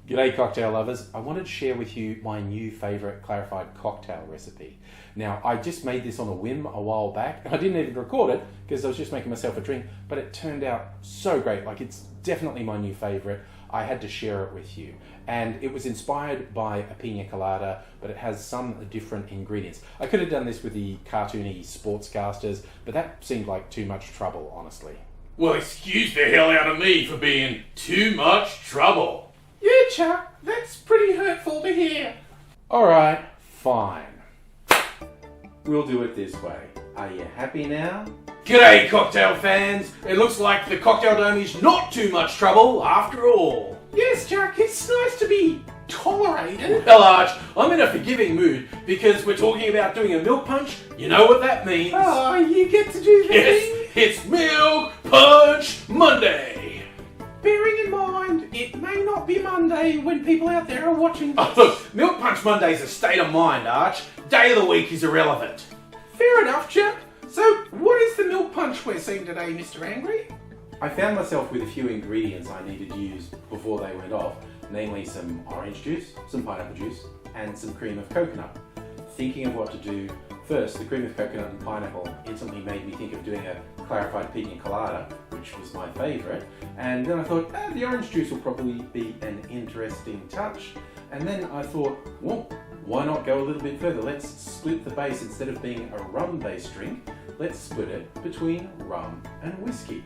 G'day cocktail lovers. I wanted to share with you my new favourite clarified cocktail recipe. Now, I just made this on a whim a while back. I didn't even record it because I was just making myself a drink, but it turned out so great. Like, it's definitely my new favourite. I had to share it with you. And it was inspired by a pina colada, but it has some different ingredients. I could have done this with the cartoony sportscasters, but that seemed like too much trouble, honestly. Well, excuse the hell out of me for being too much trouble. Yeah, Chuck, that's pretty hurtful to hear. Alright, fine. We'll do it this way. Are you happy now? G'day, cocktail fans. It looks like the Cocktail Dome is not too much trouble after all. Yes, Chuck, it's nice to be tolerated. Well, Arch, I'm in a forgiving mood because we're talking about doing a milk punch. You know what that means. Oh, you get to do that. Yes, it's Milk Punch Monday. Bearing in mind, it may not be Monday when people out there are watching this. Oh, look, Milk Punch Monday's a state of mind, Arch. Day of the week is irrelevant. Fair enough, Chuck. So, what is the milk punch we're seeing today, Mr. Angry? I found myself with a few ingredients I needed to use before they went off, namely some orange juice, some pineapple juice, and some cream of coconut. Thinking of what to do, first, the cream of coconut and pineapple instantly made me think of doing a clarified pina colada, which was my favourite, and then I thought, the orange juice will probably be an interesting touch, and then I thought, well, why not go a little bit further? Let's split the base. Instead of being a rum-based drink, let's split it between rum and whiskey.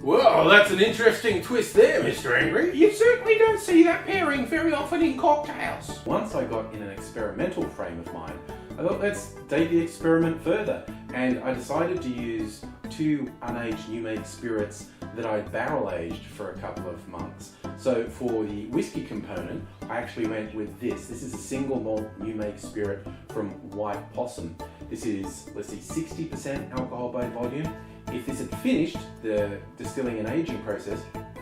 Well, that's an interesting twist there, Mr. Angry. You certainly don't see that pairing very often in cocktails. Once I got in an experimental frame of mind, I thought let's take the experiment further, and I decided to use 2 unaged new-made spirits that I'd barrel-aged for a couple of months. So for the whiskey component, I actually went with this. This is a single malt new-made spirit from White Possum. This is, let's see, 60% alcohol by volume. If this had finished the distilling and aging process,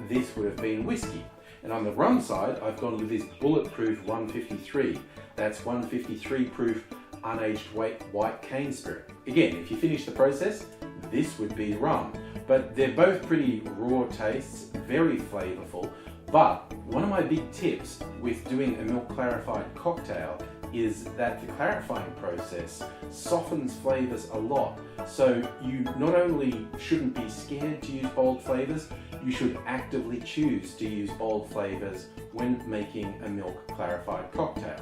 this would have been whiskey. And on the rum side, I've gone with this bulletproof 153. That's 153 proof unaged white cane spirit. Again, if you finish the process, this would be rum. But they're both pretty raw tastes, very flavorful. But one of my big tips with doing a milk clarified cocktail is that the clarifying process softens flavors a lot. So you not only shouldn't be scared to use bold flavors, you should actively choose to use bold flavors when making a milk clarified cocktail.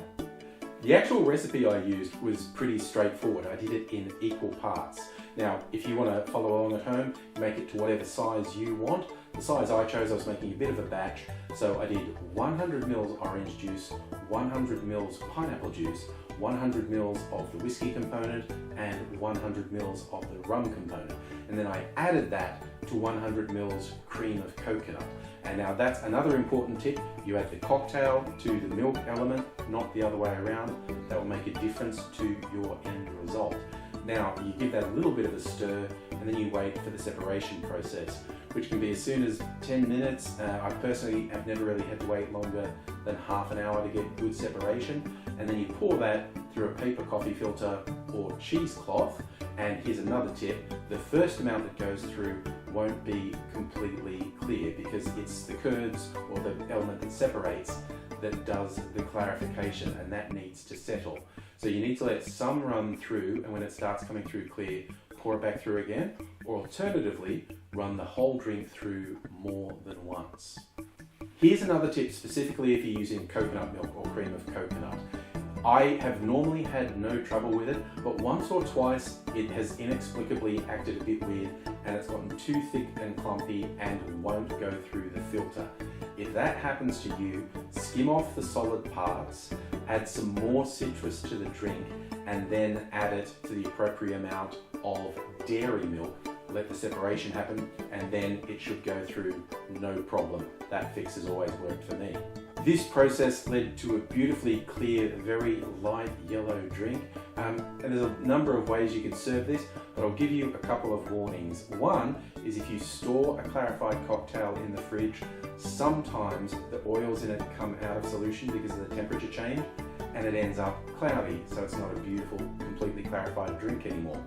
The actual recipe I used was pretty straightforward. I did it in equal parts. Now, if you want to follow along at home, make it to whatever size you want. The size I chose, I was making a bit of a batch, so I did 100 ml orange juice, 100 ml pineapple juice, 100 ml of the whiskey component, and 100 ml of the rum component. And then I added that to 100 ml cream of coconut. And now that's another important tip. You add the cocktail to the milk element, not the other way around. That will make a difference to your end result. Now, you give that a little bit of a stir, and then you wait for the separation process, which can be as soon as 10 minutes. I personally have never really had to wait longer than half an hour to get good separation. And then you pour that through a paper coffee filter or cheesecloth. And here's another tip. The first amount that goes through won't be completely clear because it's the curds or the element that separates that does the clarification, and that needs to settle. So you need to let some run through, and when it starts coming through clear, pour it back through again, or alternatively, run the whole drink through more than once. Here's another tip specifically if you're using coconut milk or cream of coconut. I have normally had no trouble with it, but once or twice it has inexplicably acted a bit weird and it's gotten too thick and clumpy and won't go through the filter. If that happens to you, skim off the solid parts, add some more citrus to the drink, and then add it to the appropriate amount of dairy milk. Let the separation happen, and then it should go through no problem. That fix has always worked for me. This process led to a beautifully clear, very light yellow drink. And there's a number of ways you can serve this, but I'll give you a couple of warnings. One is if you store a clarified cocktail in the fridge, sometimes the oils in it come out of solution because of the temperature change, and it ends up cloudy, so it's not a beautiful, completely clarified drink anymore.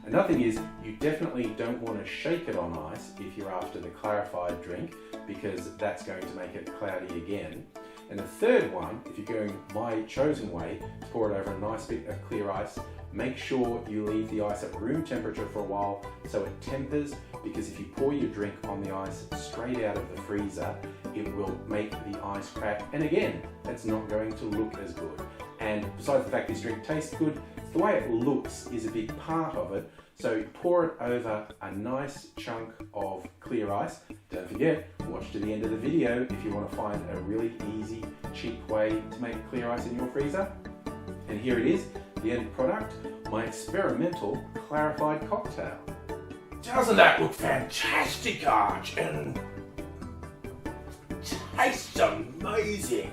Another thing is, you definitely don't want to shake it on ice if you're after the clarified drink, because that's going to make it cloudy again. And the third one, if you're going my chosen way, to pour it over a nice bit of clear ice, make sure you leave the ice at room temperature for a while so it tempers, because if you pour your drink on the ice straight out of the freezer, it will make the ice crack. And again, that's not going to look as good. And besides the fact this drink tastes good, the way it looks is a big part of it. So pour it over a nice chunk of clear ice. Don't forget, watch to the end of the video if you want to find a really easy, cheap way to make clear ice in your freezer. And here it is, the end product, my experimental clarified cocktail. Doesn't that look fantastic, Arch? And tastes amazing.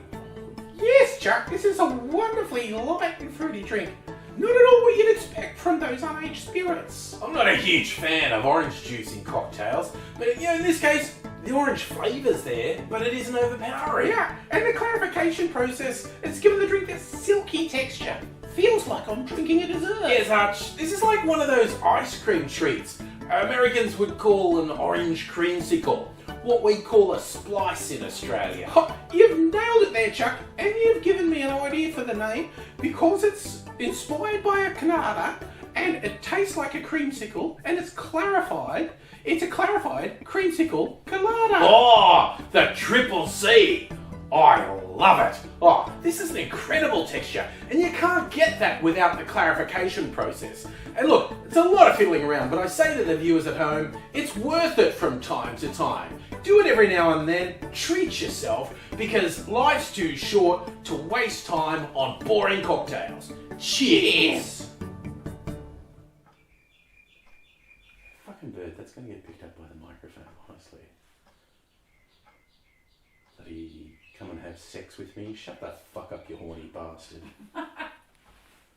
Yes, Chuck, this is a wonderfully light and fruity drink. Not at all what you'd expect from those unaged spirits. I'm not a huge fan of orange juice in cocktails, but in this case, the orange flavour's there, but it isn't overpowering. Yeah, and the clarification process has given the drink a silky texture. Feels like I'm drinking a dessert. Yes, Arch, this is like one of those ice cream treats Americans would call an orange creamsicle, what we call a splice in Australia. Oh, you've nailed it there, Chuck, and you've given me an idea for the name because it's inspired by a Colada and it tastes like a creamsicle and it's clarified. It's a clarified creamsicle Colada. Oh, the triple C. I love it. Oh, this is an incredible texture, and you can't get that without the clarification process. And look, it's a lot of fiddling around, but I say to the viewers at home, it's worth it from time to time. Do it every now and then, treat yourself, because life's too short to waste time on boring cocktails. Cheers! Fucking bird, that's going to get picked up by the microphone, honestly. Bloody come and have sex with me? Shut the fuck up, you horny bastard.